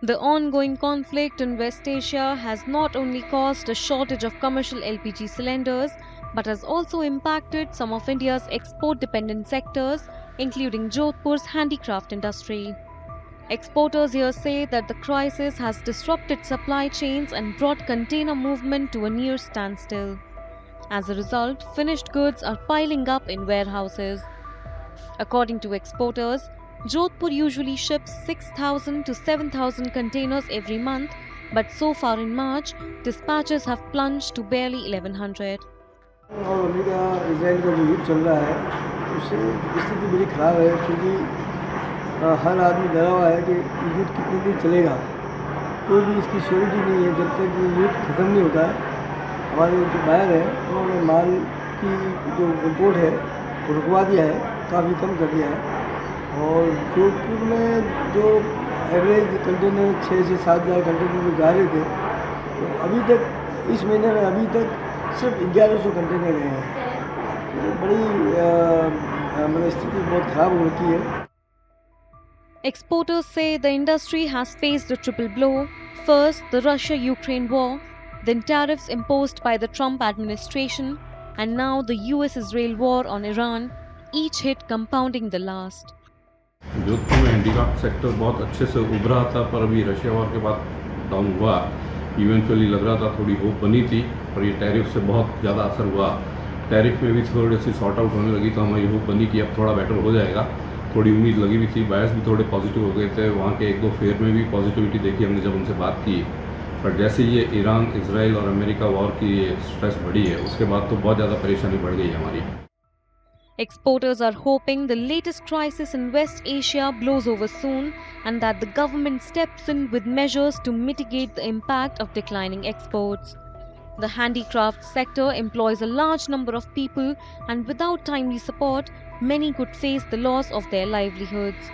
The ongoing conflict in West Asia has not only caused a shortage of commercial LPG cylinders but has also impacted some of India's export dependent sectors, including Jodhpur's handicraft industry. Exporters here say that the crisis has disrupted supply chains and brought container movement to a near standstill. As a result, finished goods are piling up in warehouses. According to exporters, Jodhpur usually ships 6,000 to 7,000 containers every month, but so far in March, dispatches have plunged to barely 1,100. और America Israel का जो युद्ध चल रहा है उससे स्थिति बड़ी ख़राब है क्योंकि हर आदमी डरा हुआ है कि युद्ध कितने दिन चलेगा। कोई भी इसकी श्योरिटी नहीं है जब तक ये युद्ध ख़त्म नहीं होता है। हमारे जो बायर है उन्होंने माल की जो इम्पोर्ट है वो रुकवा दिया है, काफ़ी कम कर दिया है। और जोधपुर में जो एवरेज कंटेनर 6 से 7 हज़ार कंटेनर जो जा रहे थे तो अभी तक इस महीने में अभी तक सिर्फ 1100 कंटेनर गए हैं। तो बड़ी मतलब स्थिति बहुत ख़राब हो रखी है। Exporters say the industry has faced a triple blow. First, the Russia-Ukraine war, then tariffs imposed by the Trump administration, and now the US-Israel war on Iran, each hit compounding the last. Jodhpur में handicraft sector बहुत अच्छे से उभरा था, पर अभी Russia war के बाद डाउन हुआ। इवेंचुअली लग रहा था थोड़ी होप बनी थी, पर ये टैरिफ से बहुत ज़्यादा असर हुआ। टैरिफ में भी थोड़ी सी सॉर्ट आउट होने लगी तो हमारी होप बनी कि अब थोड़ा बेटर हो जाएगा। थोड़ी उम्मीद लगी भी थी, बायर्स भी थोड़े पॉजिटिव हो गए थे। वहाँ के 1-2 फेयर में भी पॉजिटिविटी देखी हमने जब उनसे बात की। पर जैसे ये ईरान, इसराइल और अमेरिका वॉर की स्ट्रेस बढ़ी है, उसके बाद तो बहुत ज़्यादा परेशानी बढ़ गई है हमारी। Exporters are hoping the latest crisis in West Asia blows over soon and that the government steps in with measures to mitigate the impact of declining exports. The handicraft sector employs a large number of people, and without timely support, many could face the loss of their livelihoods.